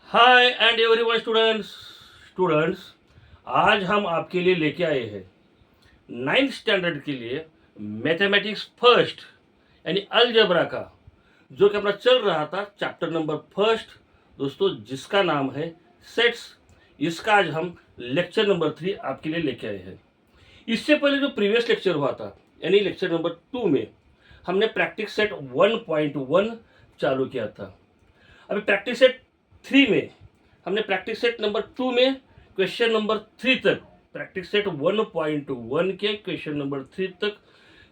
Hi and everyone students आज हम आपके लिए लेके आए हैं नाइन्थ स्टैंडर्ड के लिए मैथमेटिक्स फर्स्ट यानी अलजेब्रा का जो कि अपना चल रहा था चैप्टर नंबर फर्स्ट दोस्तों, जिसका नाम है सेट्स। इसका आज हम लेक्चर नंबर 3 आपके लिए लेके आए हैं। इससे पहले जो प्रीवियस लेक्चर हुआ था यानी लेक्चर नंबर 2 में हमने प्रैक्टिस सेट 1.1 चालू किया था। अभी प्रैक्टिस सेट 3 में हमने प्रैक्टिस सेट नंबर 2 में क्वेश्चन नंबर 3 तक, प्रैक्टिस सेट 1.1 के क्वेश्चन नंबर 3 तक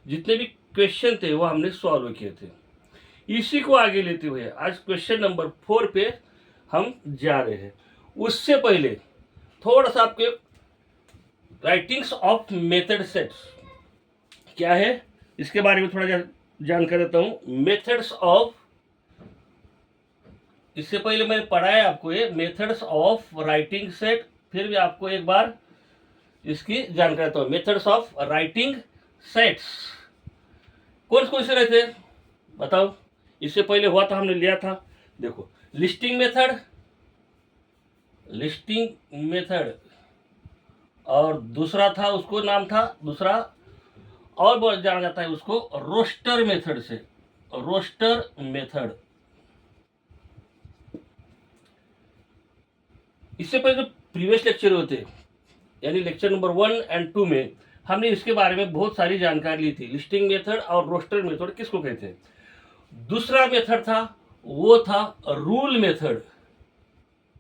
जितने भी क्वेश्चन थे वो हमने सॉल्व किए थे। इसी को आगे लेते हुए आज क्वेश्चन नंबर 4 पे हम जा रहे हैं। उससे पहले थोड़ा सा आपके राइटिंग्स ऑफ मेथड सेट्स क्या है इसके बारे में थोड़ा जानकारी देता हूँ। मेथड्स ऑफ, इससे पहले मैंने पढ़ाया आपको ये मेथड्स ऑफ राइटिंग सेट, फिर भी आपको एक बार इसकी जानकारी देता हूँ। मेथड्स ऑफ राइटिंग सेट्स कौन से रहते बताओ। इससे पहले हुआ था, हमने लिया था, देखो लिस्टिंग मेथड और दूसरा था, उसको नाम था दूसरा और बहुत जाना जाता है उसको रोस्टर मेथड से, रोस्टर मेथड। इससे पहले जो प्रीवियस लेक्चर होते यानी लेक्चर नंबर 1 एंड 2 में हमने इसके बारे में बहुत सारी जानकारी ली थी। लिस्टिंग मेथड और रोस्टर मेथड किसको कहते हैं। दूसरा मेथड था वो था रूल मेथड।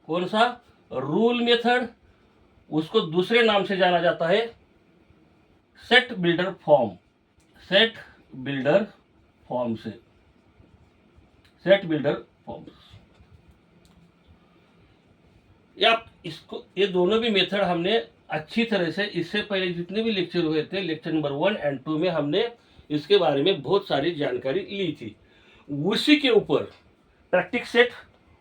कौन सा? Rule method. उसको दूसरे नाम से जाना जाता है set builder form, set builder form से, सेट बिल्डर फॉर्म। या इसको, ये दोनों भी मेथड हमने अच्छी तरह से इससे पहले जितने भी लेक्चर हुए थे लेक्चर नंबर 1 एंड 2 में हमने इसके बारे में बहुत सारी जानकारी ली थी। उसी के ऊपर प्रैक्टिस सेट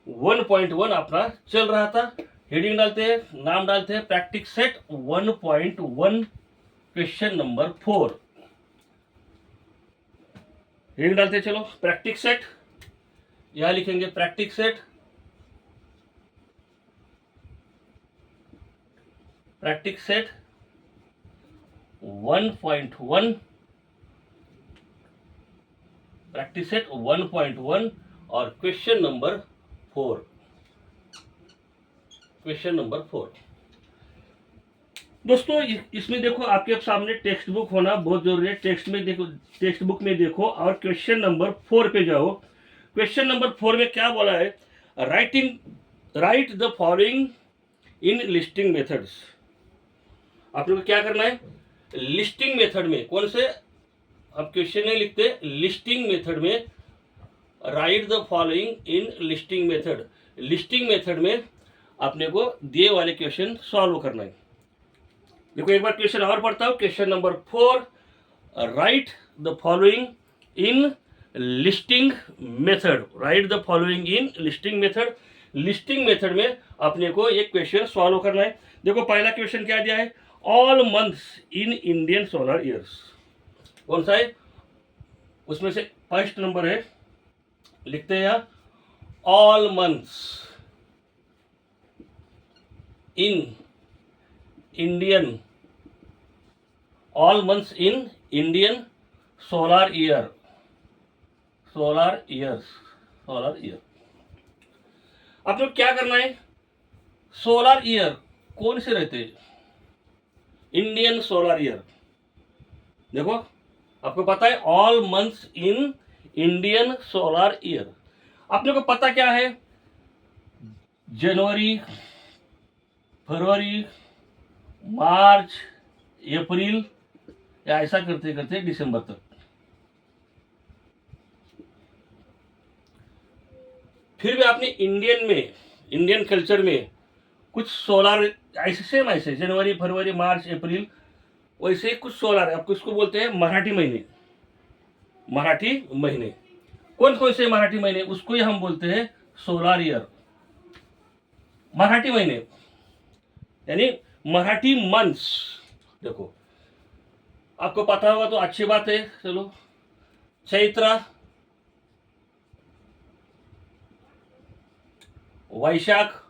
1.1 अपना चल रहा था। हेडिंग डालते हैं, नाम डालते हैं practice set 1.1 question number 4। Heading डालते हैं, चलो प्रैक्टिस सेट, यहां लिखेंगे practice set, practice set 1.1, practice set 1.1 और क्वेश्चन नंबर 4, क्वेश्चन नंबर 4। दोस्तों इसमें देखो आपके सामने टेक्स्ट बुक होना बहुत जरूरी है। टेक्स्ट में देखो, टेक्स्ट बुक में देखो और क्वेश्चन नंबर 4 पे जाओ। क्वेश्चन नंबर 4 में क्या बोला है, right the following in listing methods. आप लोग को क्या करना है, लिस्टिंग मेथड में, कौन से आप क्वेश्चन नहीं लिखते, लिस्टिंग मेथड में right the following in listing method. Listing method में अपने को दिए वाले क्वेश्चन सॉल्व करना है। देखो एक बार क्वेश्चन और पढ़ता हूँ। Question number 4, right the following in listing method, right the following in listing method. Listing method में अपने को एक क्वेश्चन सॉल्व करना है। देखो पहला क्वेश्चन क्या दिया है, all months in Indian solar years. कौन सा है उसमें से, फर्स्ट नंबर है, लिखते हैं यहाँ all months in Indian, all months in Indian solar year, solar years, solar year. आप लोग क्या करना है, सोलर ईयर कौन से रहते हैं, इंडियन सोलर ईयर। देखो आपको पता है all months in Indian solar year. आप लोग को पता क्या है, जनवरी, फरवरी, मार्च, अप्रैल, या ऐसा करते करते दिसंबर तक। फिर भी आपने इंडियन में, इंडियन कल्चर में कुछ सोलर ऐसे सेम ऐसे जनवरी, फरवरी, मार्च, अप्रैल, वैसे कुछ सोलर, आपको इसको बोलते हैं मराठी महीने। मराठी महीने कौन कौन से मराठी महीने, उसको ही हम बोलते हैं सोलर ईयर। मराठी महीने यानी मराठी मंथ्स। देखो आपको पता होगा तो अच्छी बात है। चलो चैत्र, वैशाख,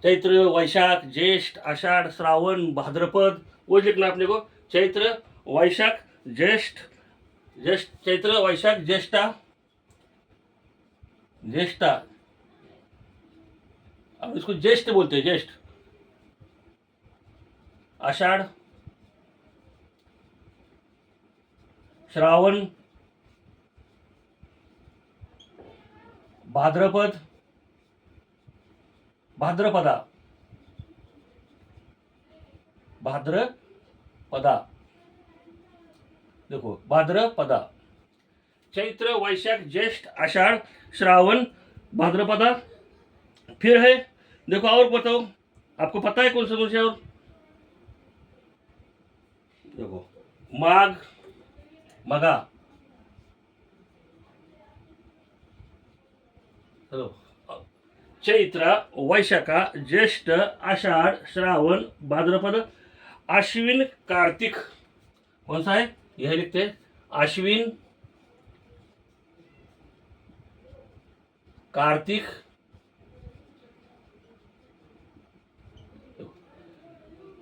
चैत्र वैशाख ज्येष्ठ आषाढ़ श्रावण भाद्रपद, वो लिखना अपने को। चैत्र वैशाख ज्येष्ठ, ज्येष्ठ चैत्र वैशाख ज्येष्ठा, ज्येष्ठा, अब इसको ज्येष्ठ बोलते हैं, ज्येष्ठ। आषाढ़, श्रावण, भाद्रपद, भाद्रपदा, भाद्रपदा, देखो भाद्रपदा, चैत्र वैशाख ज्येष्ठ आषाढ़ श्रावण भाद्रपदा। फिर है, देखो और बताओ, आपको पता है कौन से और? देखो माघ, मगा, चलो चैत्र वैशाखा ज्येष्ठ आषाढ़ श्रावण भाद्रपद आश्विन कार्तिक। कौन सा है? यह लिखते हैं आश्विन कार्तिक।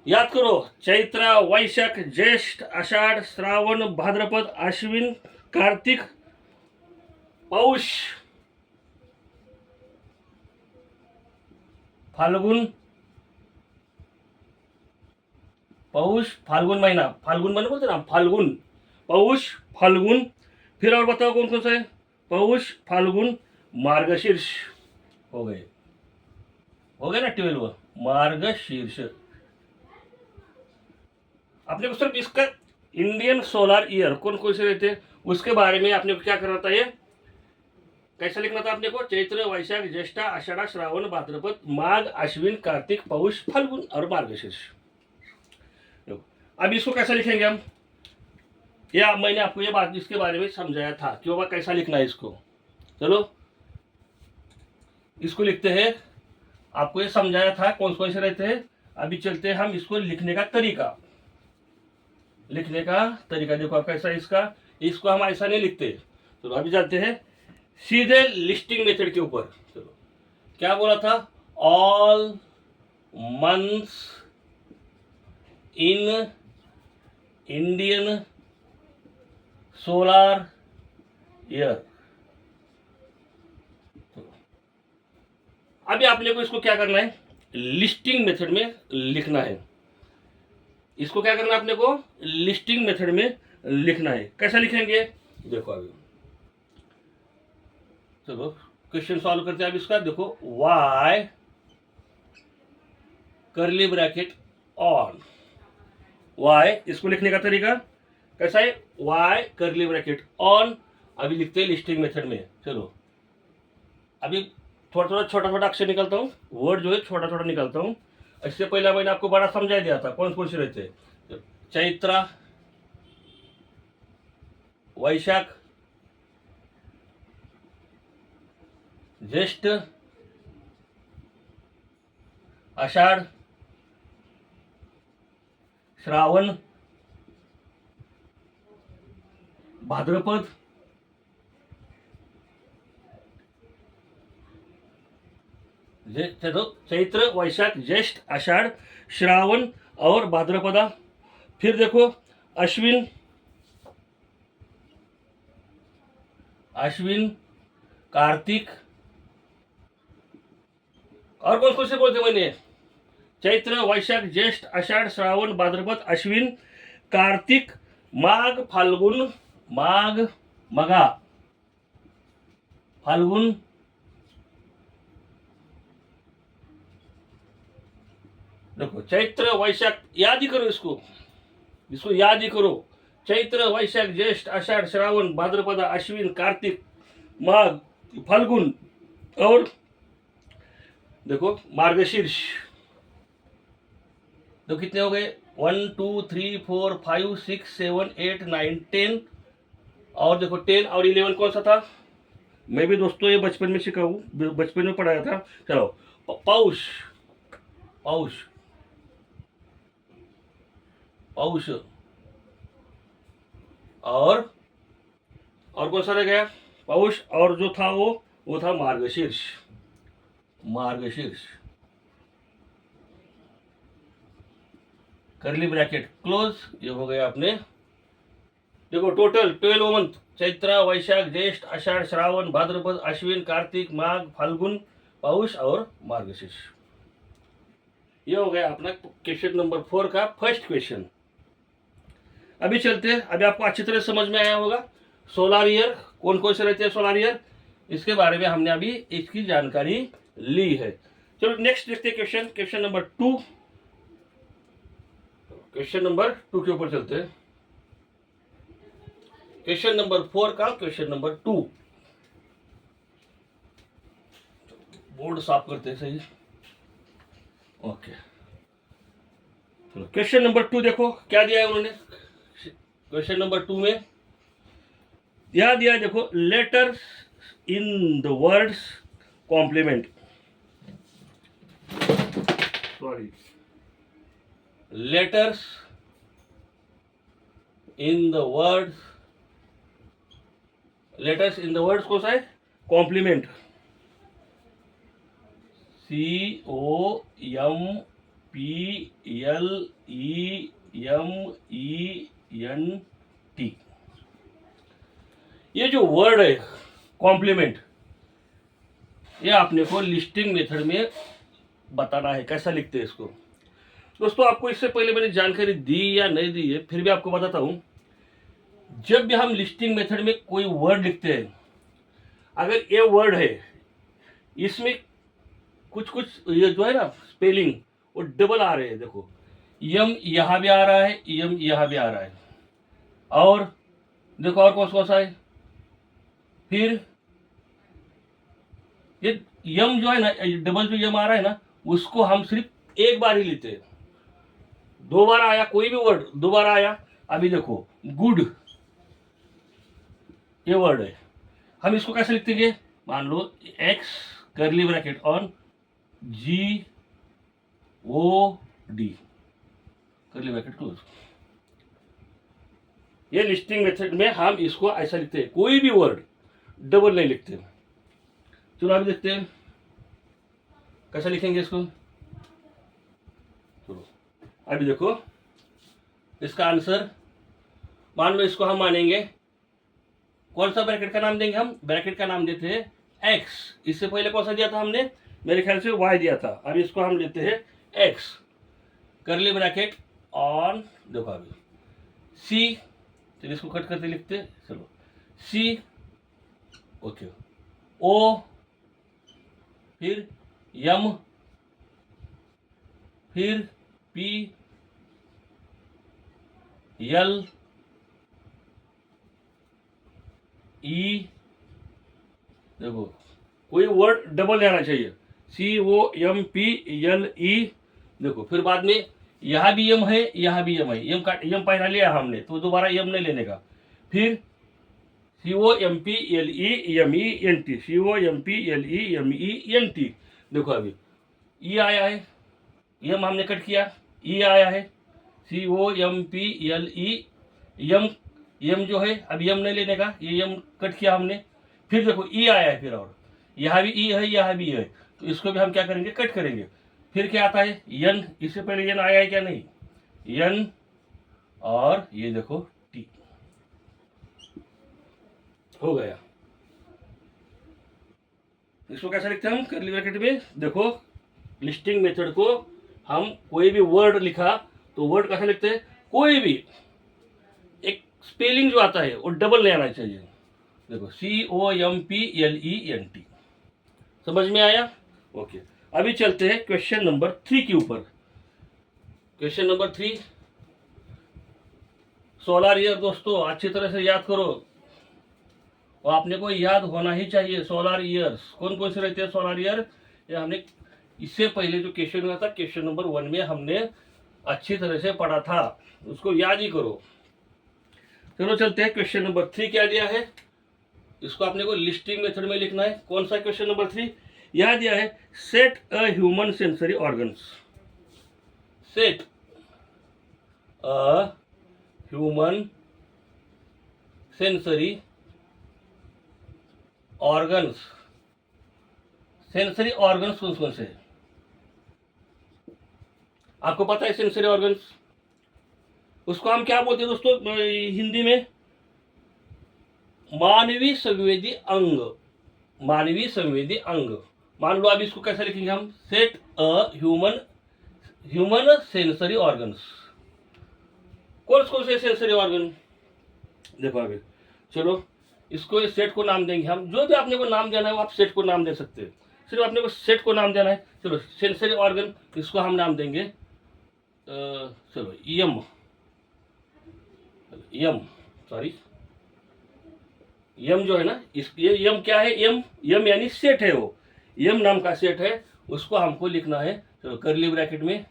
याद करो, चैत्र वैशाख ज्येष्ठ आषाढ़ श्रावण भाद्रपद आश्विन कार्तिक पौष फाल्गुन, पौष फाल्गुन महीना, फाल्गुन महीना बोलते ना, फाल्गुन, पौष फाल्गुन। फिर और बताओ कौन कौन सा है? पौष फाल्गुन मार्गशीर्ष। हो गए, हो गए ना 12 मार्गशीर्ष। आपने को सिर्फ इसका इंडियन सोलर ईयर कौन कौन से रहते हैं उसके बारे में आपने को क्या करना था, ये कैसा लिखना था आपने को? चैत्र वैशाख ज्येष्ठा आषाढ़ श्रावण भाद्रपद माघ अश्विन कार्तिक पौष फाल्गुन और मार्गशीर्ष। अब इसको कैसा लिखेंगे हम? या मैंने आपको ये बात इसके बारे में समझाया था कि बाबा कैसा लिखना है इसको। चलो इसको लिखते हैं, आपको ये समझाया था कौन कौन से रहते हैं। अभी चलते हैं हम इसको लिखने का तरीका, लिखने का तरीका देखो आप कैसा है इसका। इसको हम ऐसा नहीं लिखते। चलो अभी चलते हैं सीधे लिस्टिंग मेथड के ऊपर। चलो क्या बोला था? All months in Indian solar year. अभी आपने को इसको क्या करना है? लिस्टिंग मेथड में लिखना है। इसको क्या करना है आपने को? लिस्टिंग मेथड में लिखना है। कैसा लिखेंगे देखो अभी। चलो क्वेश्चन सॉल्व करते हैं अब इसका। देखो y करली ब्रैकेट ऑन, y इसको लिखने का तरीका कैसा है? y करली ब्रैकेट ऑन। अभी लिखते हैं लिस्टिंग मेथड में। चलो अभी थोड़ा थोड़ा छोटा छोटा अक्षर निकालता हूँ, वर्ड जो है छोटा छोटा निकालता हूँ। इससे पहले मैंने आपको बड़ा समझा दिया था कौन कौन से रहते हैं। चैत्र वैशाख ज्येष्ठ आषाढ़ श्रावण भाद्रपद चैत्र वैशाख ज्येष्ठ आषाढ़ श्रावण और भाद्रपदा। फिर देखो अश्विन, अश्विन कार्तिक और कौन कौन से बोलते मैंने? चैत्र वैशाख ज्येष्ठ आषाढ़ श्रावण भाद्रपद अश्विन कार्तिक माघ फाल्गुन, माघ मगा फाल्गुन देखो चैत्र वैशाख याद ही करो इसको, इसको याद ही करो। चैत्र वैशाख ज्येष्ठ आषाढ़ श्रावण भाद्रपद अश्विन कार्तिक माघ फाल्गुन और देखो मार्गशीर्ष। तो कितने हो गए? 1 2 3 4 5 6 7 8 9 10 और देखो 10 और 11 कौन सा था? मैं भी दोस्तों ये बचपन में सीखा हूँ, बचपन में पढ़ाया था। चलो पौष, पौष, पौष और कौन सा रह गया? पौष और जो था वो था मार्गशीर्ष, मार्गशीर्ष। करली ब्रैकेट क्लोज, ये हो गया अपने। देखो टोटल 12 मंथ, चैत्र वैशाख ज्येष्ठ आषाढ़ श्रावण भाद्रपद अश्विन कार्तिक माघ फाल्गुन पौष और मार्गशीर्ष। ये हो गया अपना क्वेश्चन नंबर 4 का फर्स्ट क्वेश्चन। अभी चलते हैं, अभी आपको अच्छी तरह समझ में आया होगा सोलर ईयर कौन कौन से रहते हैं सोलर ईयर, इसके बारे में हमने अभी इसकी जानकारी ली है। चलो नेक्स्ट देखते हैं question, question number 2। Question number 2 के ऊपर चलते हैं। क्वेश्चन नंबर 4 का क्वेश्चन नंबर 2, बोर्ड साफ करते हैं सही। ओके, चलो क्वेश्चन नंबर 2 देखो क्या दिया है उन्होंने। क्वेश्चन नंबर 2 में क्या दिया है, देखो letters in the words compliment, sorry letters in the words, letters in the words कौन सा है, कॉम्प्लीमेंट, COMPLEMENT। ये जो वर्ड है कॉम्प्लीमेंट, ये आपने को लिस्टिंग मेथड में बताना है कैसा लिखते हैं इसको। दोस्तों आपको इससे पहले मैंने जानकारी दी या नहीं दी है, फिर भी आपको बताता हूं। जब भी हम लिस्टिंग मेथड में कोई वर्ड लिखते हैं, अगर ये वर्ड है इसमें कुछ कुछ ये जो है ना स्पेलिंग वो डबल आ रहे हैं, देखो यम यहाँ भी आ रहा है, यम यहाँ भी आ रहा है, और देखो और कौन सा है, फिर ये यम जो है ना, डबल जो यम आ रहा है ना, उसको हम सिर्फ एक बार ही लेते हैं। 2 बार आया कोई भी वर्ड, 2 बार आया, अभी देखो गुड ये वर्ड है, हम इसको कैसे लिखते हैं, मान लो x curly bracket on GOD curly bracket close. ये लिस्टिंग मेथड में हम इसको ऐसा लिखते हैं, कोई भी वर्ड डबल नहीं लिखते। चलो अभी देखते हैं कैसा लिखेंगे इसको। चलो अभी देखो इसका आंसर, मान लो इसको हम मानेंगे, कौन सा ब्रैकेट का नाम देंगे हम, ब्रैकेट का नाम देते हैं एक्स। इससे पहले कौन सा दिया था हमने, मेरे ख्याल से वाई दिया था। अब इसको हम लेते हैं एक्स करली ब्रैकेट ऑन, देखो अभी सी, चलिए इसको कट करते लिखते हैं, चलो सी, ओके, ओ, फिर यम, फिर पी, यल, ई, देखो कोई वर्ड डबल आना चाहिए, COMPLE, देखो फिर बाद में यहाँ भी यम है, यहाँ भी यम है, यम का यम पहला लिया हमने तो दोबारा यम नहीं लेने का, फिर COMPLEMENT, देखो अभी ई आया है, यम हमने कट किया, ई आया है, COMPLE, यम, यम जो है अब यम नहीं लेने का, ये यम कट किया हमने, फिर देखो ई आया है, फिर और यहाँ भी ई है, यहाँ भी है, तो इसको भी हम क्या करेंगे, कट करेंगे। फिर क्या आता है यन, इससे पहले यन आया है क्या, नहीं, यन, और ये देखो टी, हो गया। इसको कैसे लिखते हैं हम कर्ली ब्रैकेट में, देखो लिस्टिंग मेथड को हम कोई भी वर्ड लिखा तो वर्ड कैसे लिखते हैं, कोई भी एक स्पेलिंग जो आता है वो डबल नहीं आना चाहिए, देखो COMPLENT। समझ में आया, ओके। अभी चलते हैं क्वेश्चन नंबर 3 के ऊपर। क्वेश्चन नंबर 3 सोलर ईयर, दोस्तों अच्छी तरह से याद करो, और आपने को याद होना ही चाहिए सोलर ईयर्स कौन कौन से रहते हैं सोलर ईयर। ये हमने इससे पहले जो क्वेश्चन हुआ था क्वेश्चन नंबर 1 में हमने अच्छी तरह से पढ़ा था, उसको याद ही करो। चलो चलते हैं क्वेश्चन नंबर 3 क्या दिया है, इसको आपने को लिस्टिंग मेथड में लिखना है। कौन सा क्वेश्चन नंबर 3, यह दिया है set a human sensory organs, set a human sensory organs, sensory organs कौन कौन से आपको पता है सेंसरी ऑर्गन्स, उसको हम क्या बोलते हैं दोस्तों हिंदी में? मानवीय संवेदी अंग। मानवीय संवेदी अंग। मान लो अब इसको कैसे लिखेंगे हम? Set a human sensory organs. कौन कौन से सेंसरी ऑर्गन? देखो आगे चलो, इसको इस सेट को नाम देंगे हम। जो भी आपने को नाम देना है वो आप सेट को नाम दे सकते हैं। सिर्फ आपने को सेट को नाम देना है। चलो सेंसरी ऑर्गन, इसको हम नाम देंगे चलो यम। यम सॉरी यम जो है ना, इस ये यम क्या है? यम यम यानी सेट है, वो यम नाम का सेट है, उसको हमको लिखना है। चलो कर्ली ब्रैकेट में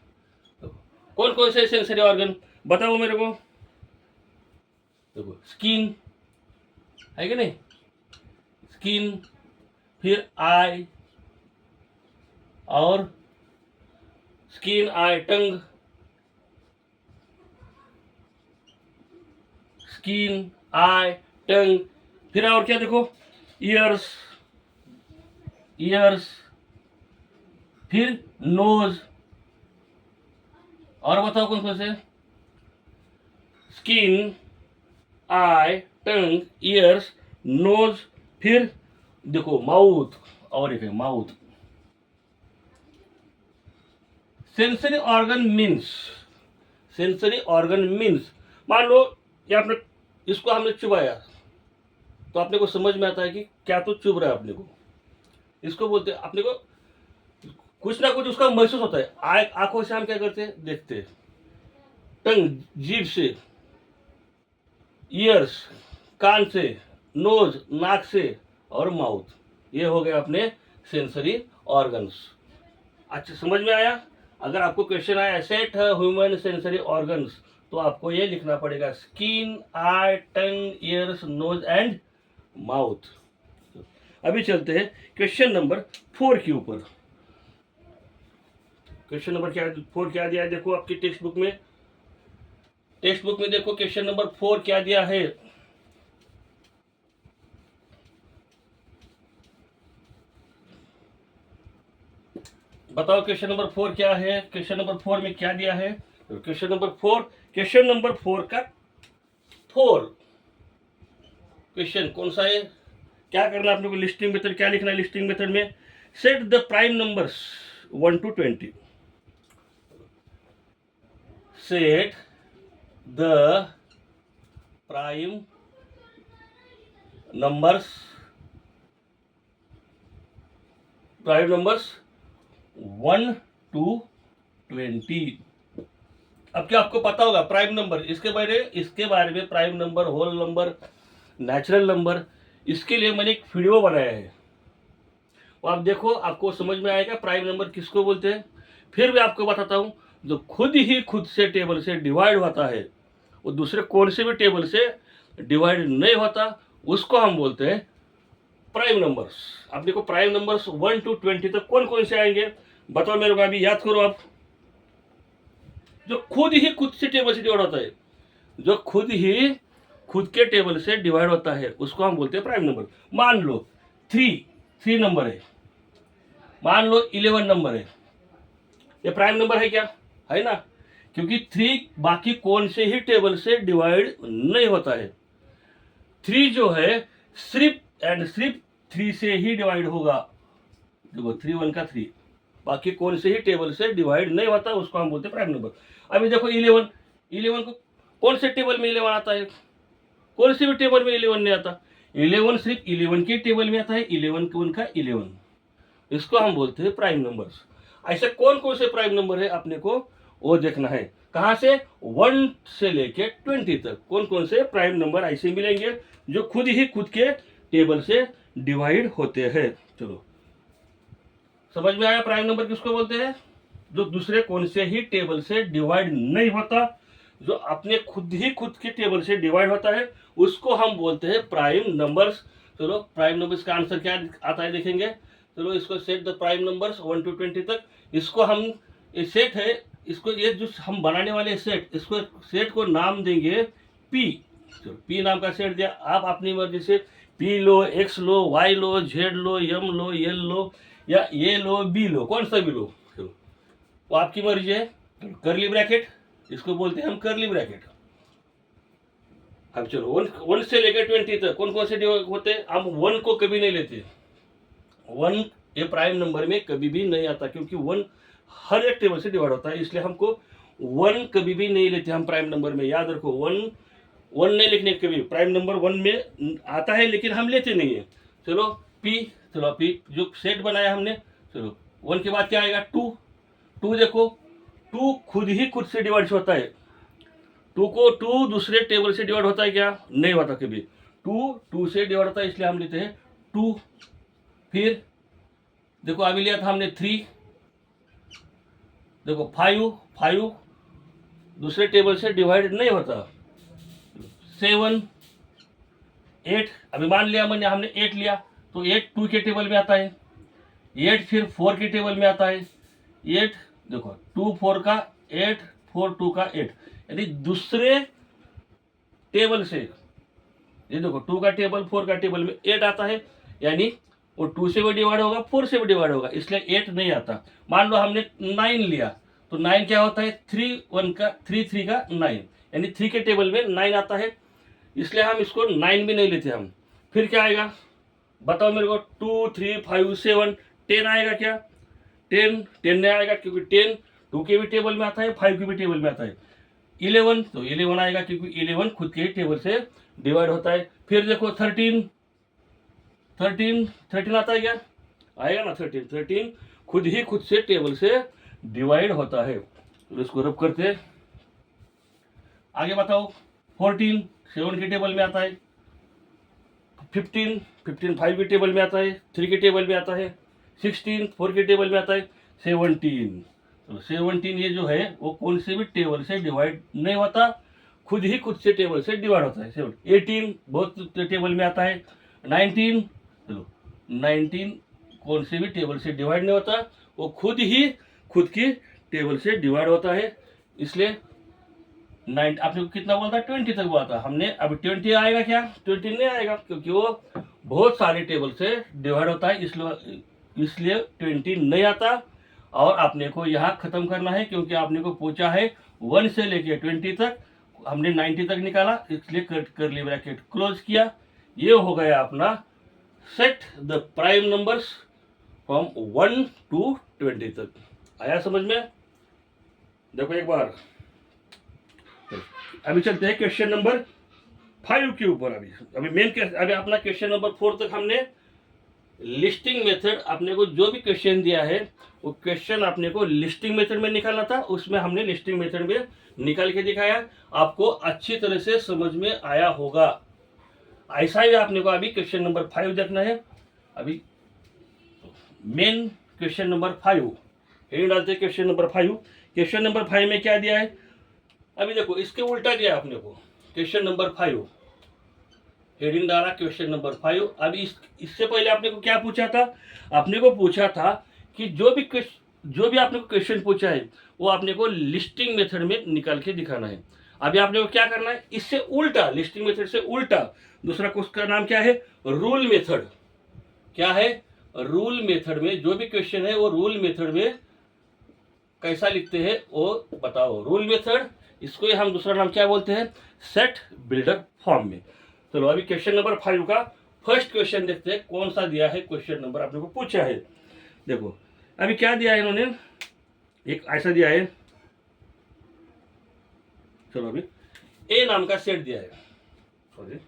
कौन कौन से सेंसरी ऑर्गन बताओ मेरे को। देखो स्किन है कि नहीं? स्किन, फिर आई, और स्किन आई टंग, स्किन आई टंग, फिर और क्या देखो, ईयर्स, ईयर्स, फिर नोज, और बताओ कौन कौन से? Skin, eye, tongue, ears, knows, फिर देखो माउथ, और एक है mouth. Sensory organ means, sensory organ means, मान लो ये आपने इसको हमने चुबाया तो अपने को समझ में आता है कि क्या तो चुभ रहा है अपने को। इसको बोलते हैं, अपने को कुछ ना कुछ उसका महसूस होता है। आंखों से हम क्या करते हैं? देखते हैं। टंग जीभ से, ईयर्स कान से, नोज नाक से, और माउथ, ये हो गए अपने सेंसरी ऑर्गन्स। अच्छा समझ में आया? अगर आपको क्वेश्चन आया सेट ह्यूमन सेंसरी ऑर्गन्स, तो आपको ये लिखना पड़ेगा skin, eye, tongue, ears, nose and mouth. अभी चलते हैं क्वेश्चन नंबर 4 के ऊपर। क्वेश्चन नंबर 4 क्या दिया है? देखो आपकी टेक्स्ट बुक में, टेक्स्ट बुक में देखो क्वेश्चन नंबर 4 क्या दिया है। बताओ क्वेश्चन नंबर 4 क्या है? क्वेश्चन नंबर 4 में क्या दिया है? क्वेश्चन नंबर 4, क्वेश्चन नंबर 4 का 4 क्वेश्चन कौन सा है? क्या करना है आपने को? लिस्टिंग मेथड क्या लिखना है? लिस्टिंग मेथड में set the prime numbers 1 to 20। Set the prime numbers 1 to 20। अब क्या आपको पता होगा प्राइम नंबर, इसके बारे में prime number, whole number, natural number, इसके लिए मैंने एक वीडियो बनाया है, वो आप देखो, आपको समझ में आएगा प्राइम नंबर किसको बोलते हैं। फिर भी आपको बताता हूँ, जो खुद से टेबल से डिवाइड होता है, वो दूसरे कौन से भी टेबल से डिवाइड नहीं होता, उसको हम बोलते हैं प्राइम नंबर्स। आप देखो प्राइम नंबर्स 1 to 20 तक कौन कौन से आएंगे बताओ मेरे को, अभी याद करो आप। जो खुद से टेबल से डिवाइड होता है, जो खुद के टेबल से डिवाइड होता है, उसको हम बोलते हैं प्राइम नंबर। मान लो 3 नंबर है, मान लो 11 नंबर है, ये प्राइम नंबर है क्या? है ना, क्योंकि 3 बाकी कौन से ही टेबल से डिवाइड नहीं होता है। 3 जो है सिर्फ 3 से ही डिवाइड होगा। देखो 3 1 का 3, बाकी कौन से ही टेबल से डिवाइड नहीं होता, उसको हम बोलते हैं प्राइम नंबर। अभी देखो 11 को कौन से टेबल में 11 आता है? कौन से भी टेबल में 11 नहीं आता। 11 सिर्फ 11 के टेबल में आता है, 11 कौन का 11, इसको हम बोलते हैं प्राइम नंबर्स। ऐसे कौन कौन से प्राइम नंबर है अपने को वो देखना है। कहाँ से? 1 से लेके 20 तक कौन कौन से प्राइम नंबर ऐसे मिलेंगे जो खुद के टेबल से डिवाइड होते हैं। चलो समझ में आया प्राइम नंबर किसको बोलते हैं? जो दूसरे कौन से ही टेबल से डिवाइड नहीं होता, जो अपने खुद के टेबल से डिवाइड होता है, उसको हम बोलते हैं प्राइम नंबर्स। चलो प्राइम नंबर्स का आंसर क्या आता है देखेंगे। चलो इसको set the prime numbers 1 to 20 तक, इसको हम ये सेट है, इसको ये जो हम बनाने वाले सेट, इसको सेट को नाम देंगे पी। चलो पी नाम का सेट दिया, आप अपनी मर्जी से पी लो, एक्स लो, वाई लो, जेड लो, एम लो, एल लो, या ए लो, बी लो, कौन सा भी लो, चलो वो आपकी मर्जी है। कर्ली ब्रैकेट, इसको बोलते हैं हम कर्ली ब्रैकेट। अब चलो वन से लेकर 20 तक कौन कौन से डिवाइड होते हैं। हम वन को कभी नहीं लेते, वन ये प्राइम नंबर में कभी भी नहीं आता, क्योंकि वन हर एक टेबल से डिवाइड होता है, इसलिए हमको वन कभी भी नहीं लेते हम प्राइम नंबर में। याद रखो, वन वन नहीं लिखने कभी, प्राइम नंबर वन में आता है लेकिन हम लेते नहीं है। चलो पी, चलो पी जो सेट बनाया हमने, चलो वन के बाद क्या आएगा, टू। टू देखो, टू खुद ही खुद से डिवाइड होता है। टू दूसरे टेबल से डिवाइड होता है क्या, नहीं होता कभी। टू से डिवाइड होता है, इसलिए हम लेते हैं टू। फिर देखो अभी लिया था हमने थ्री। देखो फाइव दूसरे टेबल से डिवाइड नहीं होता। सेवन, एट, अभी मान लिया मैंने हमने एट लिया, तो एट टू के टेबल में आता है, एट फिर फोर के टेबल में आता है। एट देखो, टू फोर का एट, फोर टू का एट, यानी दूसरे टेबल से, ये देखो टू का टेबल फोर का टेबल में एट आता है, यानी वो टू से भी डिवाइड होगा, फोर से भी डिवाइड होगा, इसलिए एट नहीं आता। मान लो हमने नाइन लिया, तो नाइन क्या होता है, थ्री का नाइन, यानी थ्री के टेबल में नाइन आता है, इसलिए हम इसको नाइन भी नहीं लेते हम। फिर क्या आएगा बताओ मेरे को, two three five seven, ten आएगा क्या, टेन नहीं आएगा, क्योंकि टेन टू के भी टेबल में आता है, फाइव के भी टेबल में आता है। इलेवन, तो इलेवन आएगा, क्योंकि इलेवन खुद के टेबल से डिवाइड होता है। फिर देखो थर्टीन आता है क्या, आएगा ना, थर्टीन खुद ही खुद से टेबल से डिवाइड होता है। तो इसको रब करते हैं, आगे बताओ। 14 7 के टेबल में आता है। 15 5 के टेबल में आता है, 3 के टेबल में आता है। 16 4 के टेबल में आता है। 17, तो 17 ये जो है वो कौन से भी टेबल से डिवाइड नहीं होता, खुद ही खुद से टेबल से डिवाइड होता है। 18 बहुत टेबल में आता है। 19, चलो 19 कौन से भी टेबल से डिवाइड नहीं होता, वो खुद ही खुद की टेबल से डिवाइड होता है, इसलिए 9 आपने को कितना बोला था, 20 तक बोला था हमने। अब 20 आएगा क्या, 20 नहीं आएगा, क्योंकि वो बहुत सारे टेबल से डिवाइड होता है, इसलिए 20 नहीं आता। और आपने को यहाँ खत्म करना है, क्योंकि आपने को पूछा है 1 से लेके 20 तक, हमने 90 तक निकाला, इसलिए करली ब्रैकेट क्लोज किया। ये हो गया अपना set the prime numbers from 1 to 20 तक। आया समझ में? देखो एक बार, अभी चलते हैं क्वेश्चन नंबर 5 के ऊपर। अभी अपना क्वेश्चन नंबर 4 तक हमने लिस्टिंग मेथड, अपने को जो भी क्वेश्चन दिया है वो क्वेश्चन अपने को लिस्टिंग मेथड में निकालना था, उसमें हमने लिस्टिंग मेथड में निकाल के दिखाया। आपको अच्छी तरह से समझ में आया होगा। ऐसा ही आपने को अभी क्वेश्चन नंबर 5 देखना है। अभी मेन क्वेश्चन नंबर 5 ये डालते हैं। क्वेश्चन नंबर 5, क्वेश्चन नंबर 5 में क्या दिया है, अभी देखो इसके उल्टा दिया अपने को। क्वेश्चन नंबर 5 हेडिंग डाला क्वेश्चन नंबर 5। अभी इससे पहले आपने को क्या पूछा था, आपने को पूछा था कि जो भी आपने को क्वेश्चन पूछा है वो आपने को लिस्टिंग मेथड में निकाल के दिखाना है। अभी आपने को क्या करना है, इससे उल्टा, लिस्टिंग मेथड से उल्टा दूसरा उसका नाम क्या है, रूल मेथड। क्या है, रूल मेथड में जो भी क्वेश्चन है वो रूल मेथड में कैसा लिखते हैं वो बताओ। रूल मेथड, इसको ही हम दूसरा नाम क्या बोलते हैं, सेट बिल्डर फॉर्म में। चलो अभी क्वेश्चन नंबर 5 का फर्स्ट क्वेश्चन देखते हैं, कौन सा दिया है क्वेश्चन नंबर आपने को पूछा है। देखो अभी क्या दिया है इन्होंने, एक ऐसा दिया है, चलो अभी ए नाम का सेट दिया है। सॉरी,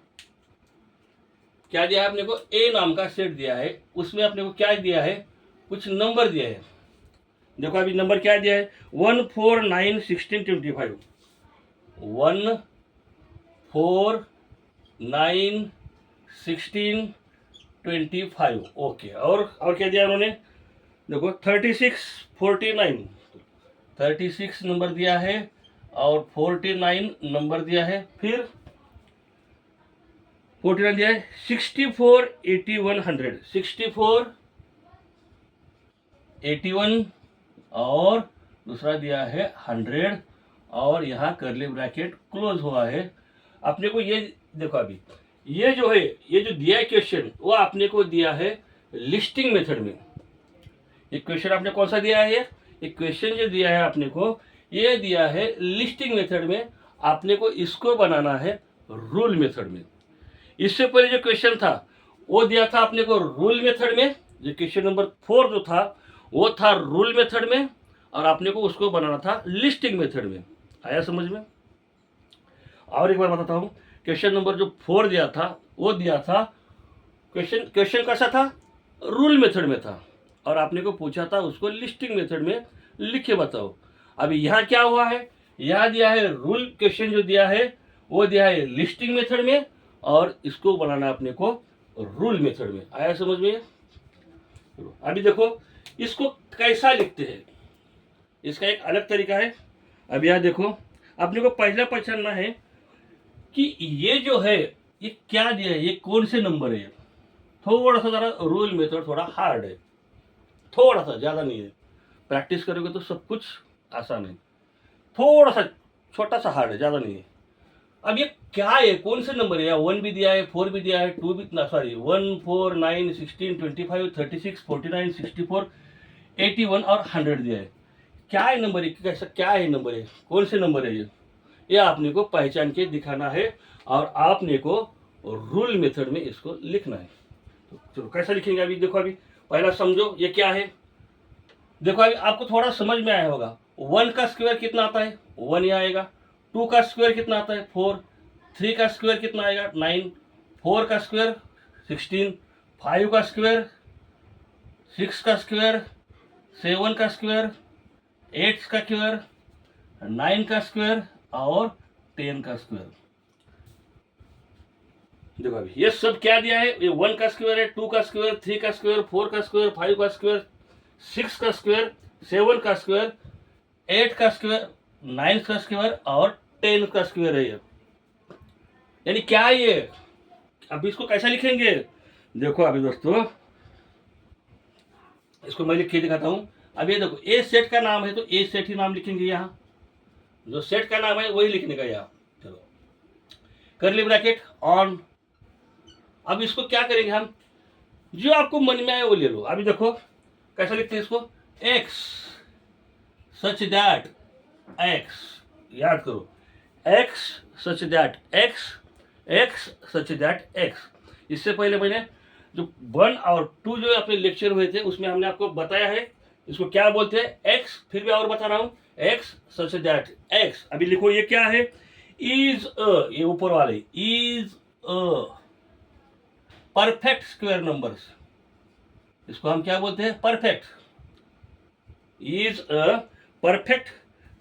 क्या दिया है आपने को, ए नाम का सेट दिया है। उसमें आपने को क्या दिया है, कुछ नंबर दिया है। देखो अभी नंबर क्या दिया है, 1 4 9 16 25। 1 4 9 16 25, ओके। और क्या दिया उन्होंने, देखो 36 49, 36 नंबर दिया है और 49 नंबर दिया है। फिर 49 दिया है, 64 81 100, 64 81 और दूसरा दिया है 100, और यहाँ करली ब्रैकेट क्लोज हुआ है। अपने को ये देखो अभी ये जो है, ये जो दिया है क्वेश्चन, वो आपने को दिया है लिस्टिंग मेथड में। ये क्वेश्चन आपने कौन सा दिया है, ये क्वेश्चन जो दिया है आपने को, ये दिया है लिस्टिंग मेथड में। आपने को इसको बनाना है रूल मेथड में। इससे पहले जो क्वेश्चन था वो दिया था अपने को रूल मेथड में, जो क्वेश्चन नंबर 4 जो था वो था रूल मेथड में, और आपने को उसको बनाना था लिस्टिंग मेथड में। आया समझ में? और एक बार बताता हूँ, क्वेश्चन नंबर जो 4 दिया था वो दिया था क्वेश्चन कैसा था, रूल मेथड में था, और आपने को पूछा था उसको लिस्टिंग मेथड में लिख के बताओ। अभी यहाँ क्या हुआ है, यहाँ दिया है रूल क्वेश्चन जो दिया है वो दिया है लिस्टिंग मेथड में, और इसको बनाना अपने को रूल मेथड में। आया समझ में? अभी देखो इसको कैसा लिखते हैं, इसका एक अलग तरीका है। अब यहाँ देखो, अपने को पहला पहचानना है कि ये जो है ये क्या दिया है, ये कौन से नंबर है। थोड़ा सा ज़रा रूल मेथड थोड़ा हार्ड है, थोड़ा सा, ज़्यादा नहीं है। प्रैक्टिस करोगे तो सब कुछ आसान है, थोड़ा सा छोटा सा हार्ड है, ज़्यादा नहीं है। अब ये क्या है, कौन से नंबर है? या 1 भी दिया है, 4 भी दिया है, 2 भी, सॉरी 1, 4, 9, 16, 25, 36, 49, 64, 81 और 100 दिया है। क्या है नंबर है, कैसा क्या है नंबर है, कौन से नंबर है ये आपने को पहचान के दिखाना है, और आपने को रूल मेथड में इसको लिखना है। तो चलो कैसा लिखेंगे, अभी देखो, अभी पहला समझो ये क्या है। देखो अभी आपको थोड़ा समझ में आया होगा। 1 का स्क्वायर कितना आता है, 1 ही आएगा। 2 का स्क्वायर कितना आता है, 4। 3 का स्क्वायर कितना आएगा, 9। 4 का स्क्वायर 16। 5 का स्क्वायर 6 का स्क्वायर, 7 का स्क्वायर, 8 का स्क्वायर, 9 का स्क्वायर और 10 का स्क्वायर। देखो अभी ये सब क्या दिया है, ये 1 का स्क्वायर है, 2 का स्क्वायर, 3 का स्क्वायर, 4 का स्क्वायर, 5 का स्क्वायर, 6 का स्क्वायर, 7 का स्क्वायर, 8 का स्क्वायर, 9 का स्क्वायर और 10 का स्क्वायर है ये। यानी क्या है ये, अभी इसको कैसा लिखेंगे, देखो अभी दोस्तों इसको मैं लिख के दिखाता हूँ। अब ये देखो, ए सेट का नाम है तो ए सेट ही नाम लिखेंगे, यहाँ जो सेट का नाम है वही लिखने का यहाँ। चलो कर्ली ब्रैकेट ऑन। अब इसको क्या करेंगे हम, जो आपको मन में आए वो ले लो। अभी देखो कैसा लिखते हैं इसको, एक्स सच दैट एक्स, याद करो, x such that x, x such that x. इससे पहले मैंने जो 1 और 2 जो अपने लेक्चर हुए थे उसमें हमने आपको बताया है इसको क्या बोलते हैं, एक्स। फिर भी और बता रहा हूँ, एक्स सच दैट एक्स। अभी लिखो ये क्या है, इज अ, ये ऊपर वाले is a perfect square numbers. इसको हम क्या बोलते हैं, perfect, is a perfect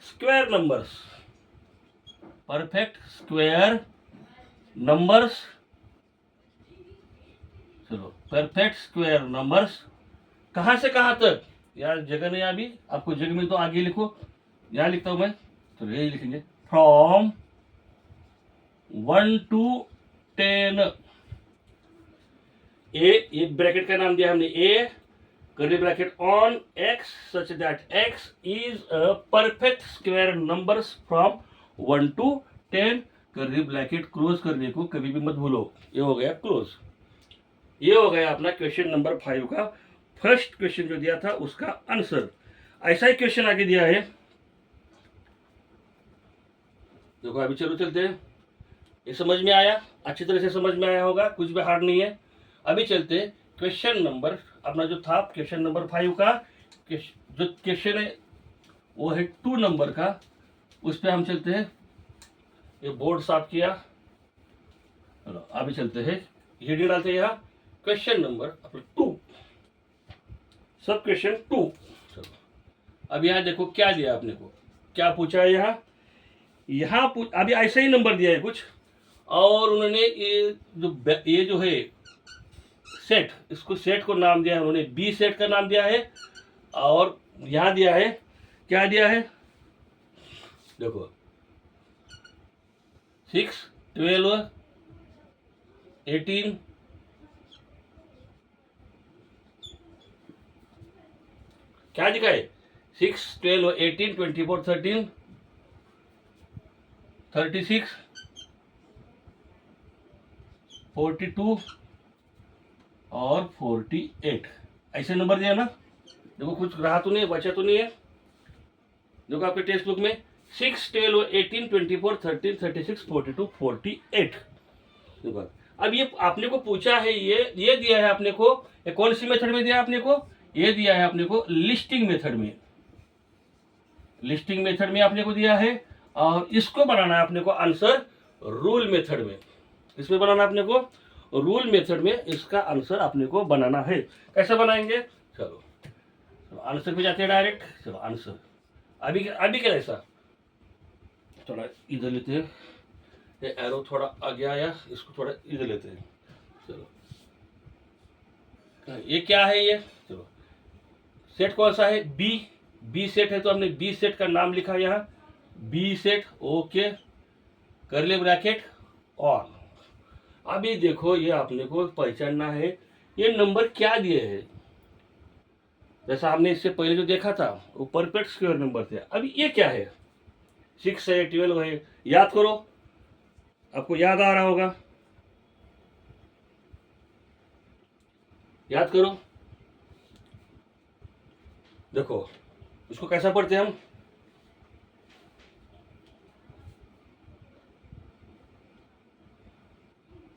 square numbers, perfect square numbers. चलो परफेक्ट स्क्वायर नंबर्स कहाँ से कहाँ तक, यार जगह नहीं, अभी आपको जगह में तो आगे लिखो, यहाँ लिखता हूं मैं, तो यही लिखेंगे, फ्रॉम 1 to 10। ए ब्रैकेट का नाम दिया हमने A, curly bracket on, x such that x is a perfect square numbers from 1 to 10। Curly bracket close करने को कभी भी मत भूलो। ये हो गया क्लोज। ये हो गया अपना क्वेश्चन नंबर 5 का फर्स्ट क्वेश्चन जो दिया था उसका आंसर। ऐसा ही क्वेश्चन आगे दिया है, देखो अभी चलो चलते हैं। ये समझ में आया, अच्छी तरह से समझ में आया होगा, कुछ भी हार्ड नहीं है। अभी चलते हैं क्वेश्चन नंबर अपना जो था क्वेश्चन नंबर 5 का जो क्वेश्चन है वो है 2 नंबर का, उस पर हम चलते हैं। ये बोर्ड साफ किया, चलो अभी चलते हैं, हेडिंग डालते हैं यहाँ क्वेश्चन नंबर अपना 2, सब क्वेश्चन 2। चलो अब यहाँ देखो क्या दिया आपने को, क्या पूछा है यहाँ अभी ऐसा ही नंबर दिया है कुछ, और उन्होंने ये जो है सेट, इसको सेट को नाम दिया है उन्होंने, बी सेट का नाम दिया है। और यहाँ दिया है, क्या दिया है, देखो 6, 12, 18, क्या दिखा है, 6, 12, 18, 24, 13, 36, 42 और 48, ऐसे नंबर दिया ना। देखो कुछ रहा तो नहीं है, बचा तो नहीं है, देखो आपके टेक्स्ट बुक में 6, 12, 18, 24, 13, 36, 42, 48। देखो अब ये आपने को पूछा है, ये दिया है आपने को, ये कौन सी मेथड में दिया है आपने को, ये दिया है आपने को लिस्टिंग मेथड में। लिस्टिंग मेथड में आपने को दिया है, और इसको बनाना है आपने को आंसर रूल मेथड में। इसमें बनाना आपने को रूल मेथड में, इसका आंसर आपने को बनाना है। कैसे बनाएंगे, चलो आंसर पे जाते हैं डायरेक्ट। चलो आंसर अभी क्या ऐसा, थोड़ा इधर लेते हैं, ये एरो थोड़ा आगे आया, इसको थोड़ा इधर लेते हैं। चलो ये क्या है, ये चलो सेट कौन सा है, बी सेट है, तो हमने बी सेट का नाम लिखा यहाँ, B set, okay, curly bracket on. अभी देखो ये आपने को पहचानना है ये नंबर क्या दिए हैं। जैसा हमने इससे पहले जो देखा था वो परफेक्ट स्क्वायर नंबर थे। अभी ये क्या है, 6 है, 12 है, याद करो, आपको याद आ रहा होगा, याद करो। देखो इसको कैसा पढ़ते हैं हम,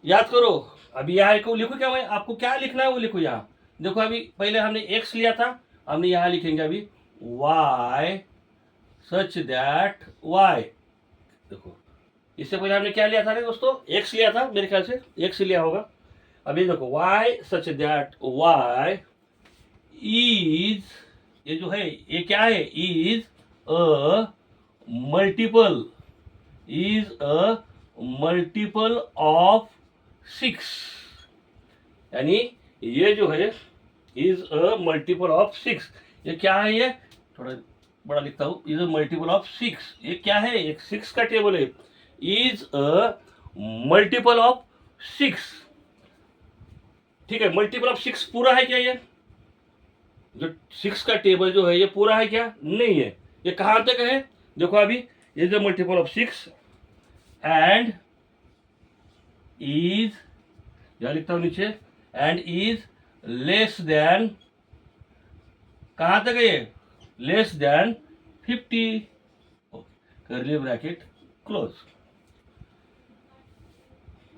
याद करो। अभी यहाँ को लिखो, क्या मैं आपको क्या लिखना है वो लिखो यहाँ। देखो अभी पहले हमने x लिया था, हमने यहाँ लिखेंगे अभी y सच दैट y। देखो इससे पहले हमने क्या लिया था दोस्तों, x लिया था, मेरे ख्याल से x लिया होगा। अभी देखो y such that y is, ये जो है ये क्या है, is a multiple, is a multiple of 6, यानी ये जो है इज अ मल्टीपल ऑफ 6। ये क्या है, ये थोड़ा बड़ा लिखता हूं, इज अ मल्टीपल ऑफ 6। ये क्या है, एक 6 का टेबल है, इज अ मल्टीपल ऑफ 6। ठीक है, मल्टीपल ऑफ 6 पूरा है क्या, ये जो 6 का टेबल जो है ये पूरा है क्या, नहीं है। ये कहां तक है, देखो अभी ये जो मल्टीपल ऑफ 6 एंड इज, यहां लिखता हूं नीचे, एंड इज लेस देन, कहां तक है ये, लेस देन 50, करली ब्रैकेट क्लोज।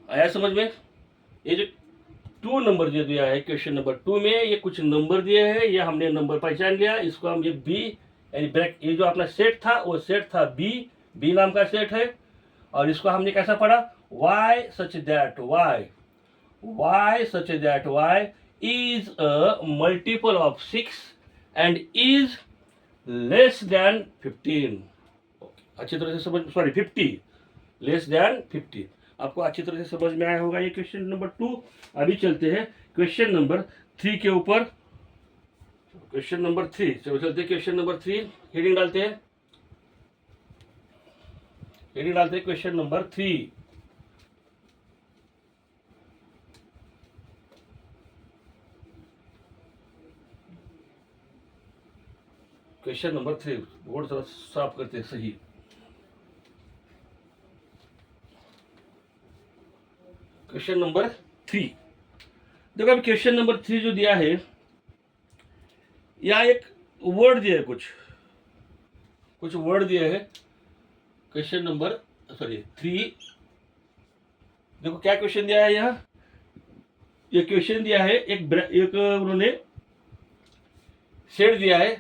आया समझ में। ये जो 2 नंबर जो दिया है क्वेश्चन नंबर 2 में, ये कुछ नंबर दिए हैं, ये हमने नंबर पहचान लिया, इसको हम ये बी यानी ब्रैक, ये जो अपना सेट था वो सेट था बी नाम का सेट है, और इसको हमने कैसा पढ़ा, y such that y is a multiple of 6 and is less than 15। अच्छी तरह से समझ, सॉरी 50, लेस देन 50। आपको अच्छी तरह से समझ में आया होगा ये क्वेश्चन नंबर 2। अभी चलते हैं क्वेश्चन नंबर 3 के ऊपर। क्वेश्चन नंबर 3, चलो चलते हैं क्वेश्चन नंबर 3। हेडिंग डालते हैं, हेडिंग डालते हैं question number 3। Question number 3, board थोड़ा साफ करते हैं सही। क्वेश्चन नंबर 3, देखो अभी क्वेश्चन नंबर 3 जो दिया है, यहाँ एक वर्ड दिया है, कुछ वर्ड दिया है। क्वेश्चन नंबर 3, देखो क्या क्वेश्चन दिया है यहाँ, ये क्वेश्चन दिया है, एक उन्होंने सेट दिया है,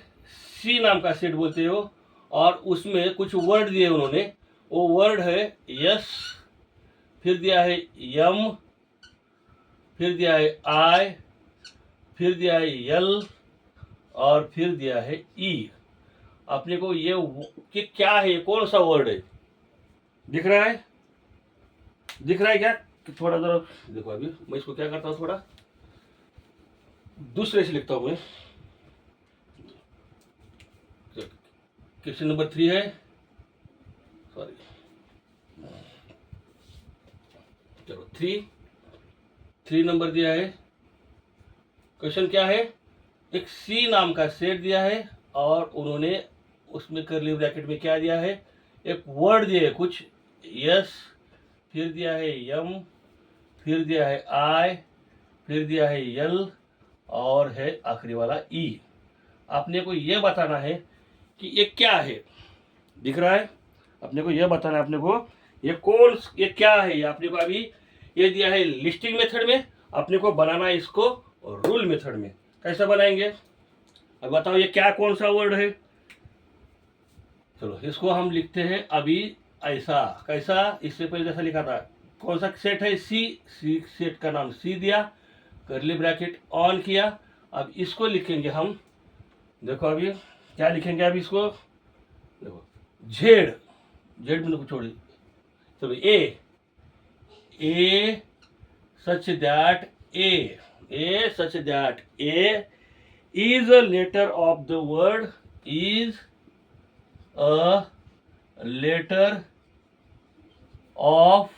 सी नाम का सेट बोलते हो, और उसमें कुछ वर्ड दिए उन्होंने, वो वर्ड है यस, फिर दिया है यम, फिर दिया है आई, फिर दिया है यल, और फिर दिया है ई। अपने को ये कि क्या है, कौन सा वर्ड है, दिख रहा है, दिख रहा है क्या, थोड़ा जरा देखो। अभी मैं इसको क्या करता हूँ, थोड़ा दूसरे से लिखता हूँ मैं। क्वेश्चन नंबर 3 है, सॉरी, चलो 3 नंबर दिया है। क्वेश्चन क्या है, एक सी नाम का सेट दिया है, और उन्होंने उसमें करली ब्रैकेट में क्या दिया है, एक वर्ड दिया है कुछ, यस, फिर दिया है यम, फिर दिया है आई, फिर दिया है यल, और है आखिरी वाला ई। आपने को ये बताना है कि ये क्या है, दिख रहा है, अपने को ये बताना है अपने को ये क्या है। ये अपने को अभी ये दिया है लिस्टिंग मेथड में, अपने को बनाना है इसको रूल मेथड में। कैसे बनाएंगे अब बताओ, ये क्या कौन सा वर्ड है। चलो इसको हम लिखते हैं अभी ऐसा। कैसा, इससे पहले जैसा लिखा था, कौन सा सेट है, सी सेट का नाम सी दिया, करली ब्रैकेट ऑन किया। अब इसको लिखेंगे हम, देखो अभी क्या लिखेंगे, अभी इसको देखो जेड में कुछ छोड़ी। चलो A such that A is a letter of the word, is a letter of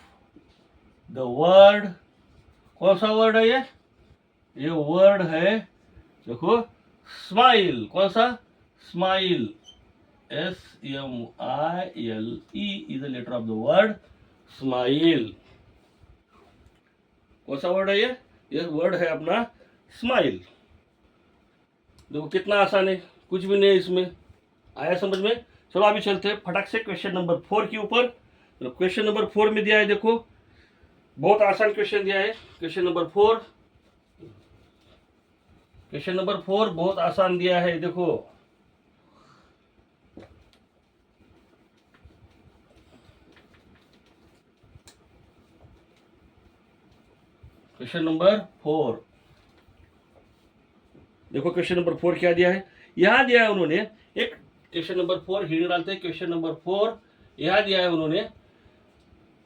the word। कौन सा वर्ड है ये वर्ड है देखो स्माइल। कौन सा, smile, SMILE is a letter of the word smile. कौन सा वर्ड है ये वर्ड है अपना स्माइल। देखो कितना आसान है, कुछ भी नहीं इसमें, आया समझ में। चलो अभी चलते हैं फटाक से क्वेश्चन नंबर 4 के ऊपर। तो क्वेश्चन नंबर 4 में दिया है, देखो बहुत आसान क्वेश्चन दिया है। क्वेश्चन नंबर 4 बहुत आसान दिया है। देखो क्वेश्चन नंबर 4 देखो, क्वेश्चन नंबर 4 क्या दिया है, यहां दिया है उन्होंने एक क्वेश्चन नंबर 4 हिंट डालते हैं। क्वेश्चन नंबर 4 यहां दिया है उन्होंने,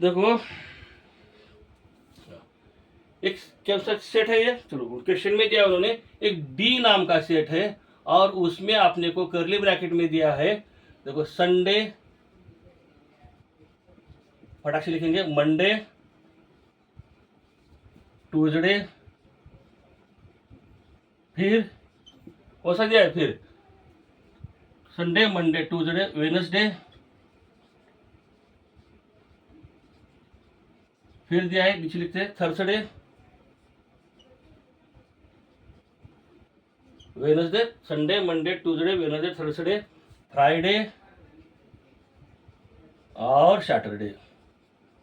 देखो एक कैसा सेट है ये। चलो क्वेश्चन में दिया उन्होंने एक डी नाम का सेट है, और उसमें आपने को करली ब्रैकेट में दिया है, देखो संडे, फटाक से लिखेंगे मंडे, ट्यूसडे, फिर कौन सा दिया है, फिर संडे, मंडे, ट्यूसडे, वेडनेसडे, फिर दिया है नीचे लिखते हैं Thursday, Wednesday, Sunday, Monday, Tuesday, Wednesday, Thursday, Friday और सैटरडे।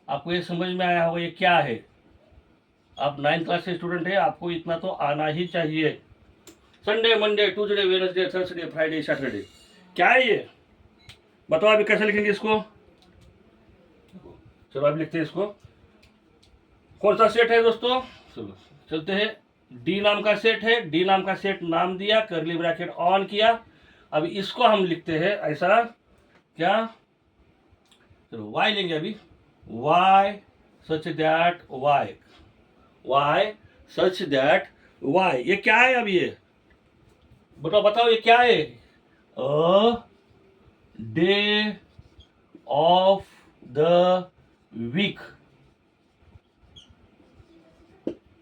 आपको ये समझ में आया होगा ये क्या है। आप 9th क्लास के स्टूडेंट है, आपको इतना तो आना ही चाहिए। Sunday, Monday, Tuesday, Wednesday, Thursday, Friday, Saturday, क्या है ये बताओ। अभी कैसे लिखेंगे इसको, चलो अभी लिखते हैं इसको। कौन सा सेट है दोस्तों, चलो चलते हैं। डी नाम का सेट है, डी नाम का सेट नाम दिया, करली ब्रैकेट ऑन किया। अभी इसको हम लिखते हैं ऐसा, क्या, चलो वाई लेंगे अभी, Y such that Y such that Y. ये क्या है अभी, ये बताओ ये क्या है। A day of the week,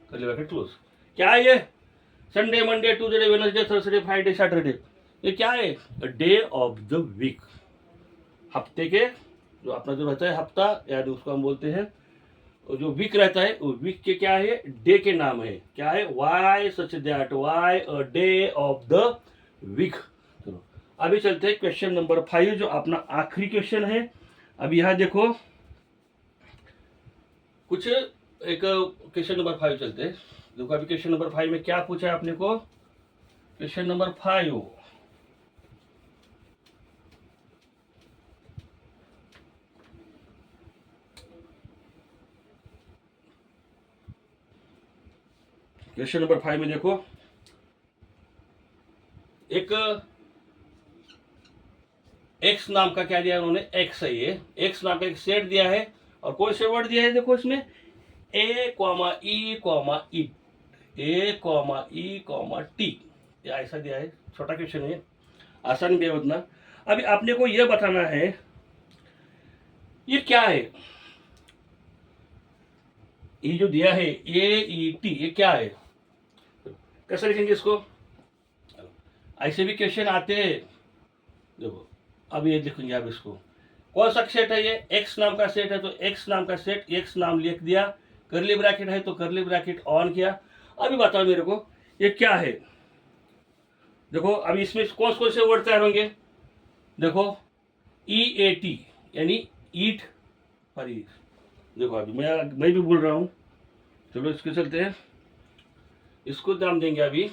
curly bracket close. क्या है ये, Sunday, Monday, Tuesday, Wednesday, Thursday, Friday, Saturday, ये क्या है, डे ऑफ द वीक। हफ्ते के जो अपना जो रहता है हफ्ता, यानी उसको हम बोलते हैं, और जो वीक रहता है वो वीक के क्या है, डे के नाम है। क्या है, Y such that Y a day of the week. चलो अभी चलते हैं क्वेश्चन नंबर 5 जो अपना आखिरी क्वेश्चन है। अब यहाँ देखो कुछ एक क्वेश्चन नंबर 5 चलते हैं। देखो अभी क्वेश्चन नंबर 5 में क्या पूछा है आपने को, क्वेश्चन नंबर 5, क्वेश्चन नंबर 5 में देखो एक एक्स नाम का क्या दिया उन्होंने, एक्स है ये, एक्स नाम का एक सेट दिया है, और कौन से वर्ड दिया है देखो इसमें, ए कॉमा ई टी, ये ऐसा दिया है। छोटा क्वेश्चन है, आसान भी है उतना। अभी आपने को यह बताना है ये क्या है, ये जो दिया है AET, ये क्या है, कैसे लिखेंगे इसको। ऐसे भी क्वेश्चन आते हैं, देखो अब ये लिखेंगे आप इसको। कौन सा सेट है ये, एक्स नाम का सेट है, तो एक्स नाम का सेट, एक्स नाम लिख दिया, करली ब्रैकेट है तो करली ब्रैकेट ऑन किया। अभी बताओ मेरे को ये क्या है। देखो अभी इसमें कौन कौन से वर्ड तैयार होंगे, देखो EAT, यानी ईट और ईट। देखो अभी मैं भी बोल रहा हूँ, चलो इसके चलते हैं। इसको नाम देंगे अभी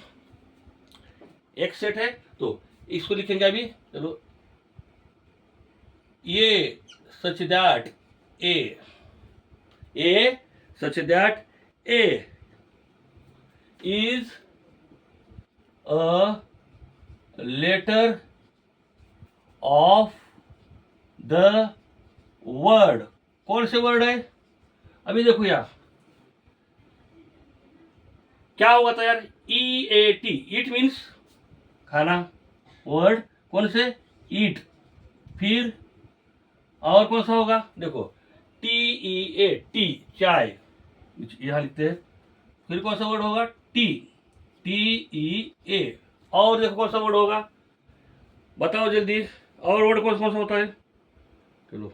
एक सेट है, तो इसको लिखेंगे अभी, चलो A such that A such that A is a letter of the word. कौन से वर्ड है? अभी देखो यार क्या हुआ था यार, EAT, ईट मीन्स खाना। वर्ड कौन से? ईट। फिर और कौन सा होगा? देखो TEA, टी, चाय, यहाँ लिखते हैं। फिर कौन सा वर्ड होगा? T, TEA। और देखो कौन सा वर्ड होगा, बताओ जल्दी। और वर्ड कौन कौन सा होता है? चलो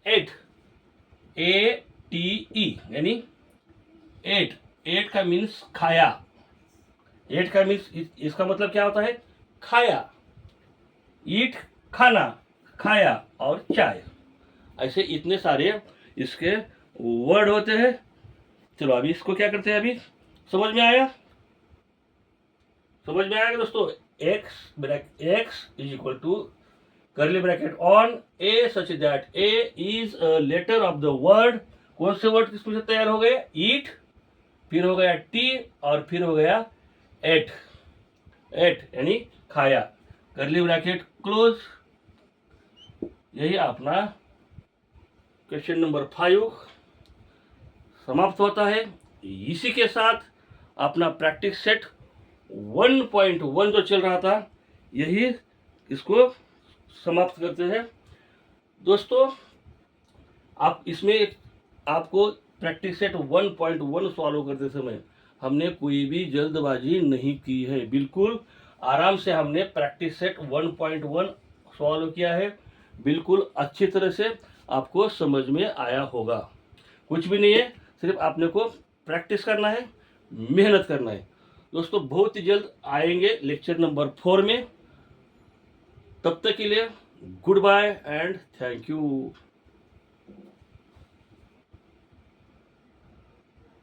एट, ATE यानी एट। एट का मीन्स खाया। एट का मीन्स इसका मतलब क्या होता है? खाया। ईट खाना, खाया और चाय, ऐसे इतने सारे इसके वर्ड होते हैं। चलो अभी इसको क्या करते हैं, अभी समझ में आया? समझ में आएगा दोस्तों? X is equal to curly bracket on A such that A is a letter of the word. कौन से वर्ड किसमें से तैयार हो गए? ईट, फिर हो गया टी, और फिर हो गया एट। एट यानी खाया, करली ब्रैकेट क्लोज। यही अपना क्वेश्चन नंबर 5 समाप्त होता है। इसी के साथ अपना प्रैक्टिस सेट 1.1 जो चल रहा था, यही इसको समाप्त करते हैं दोस्तों। आप इसमें आपको प्रैक्टिस सेट 1.1 सॉल्व करते समय हमने कोई भी जल्दबाजी नहीं की है। बिल्कुल आराम से हमने प्रैक्टिस सेट 1.1 सॉल्व किया है। बिल्कुल अच्छी तरह से आपको समझ में आया होगा। कुछ भी नहीं है, सिर्फ आपने को प्रैक्टिस करना है, मेहनत करना है दोस्तों। बहुत ही जल्द आएंगे लेक्चर नंबर 4 में। तब तक के लिए goodbye and thank you.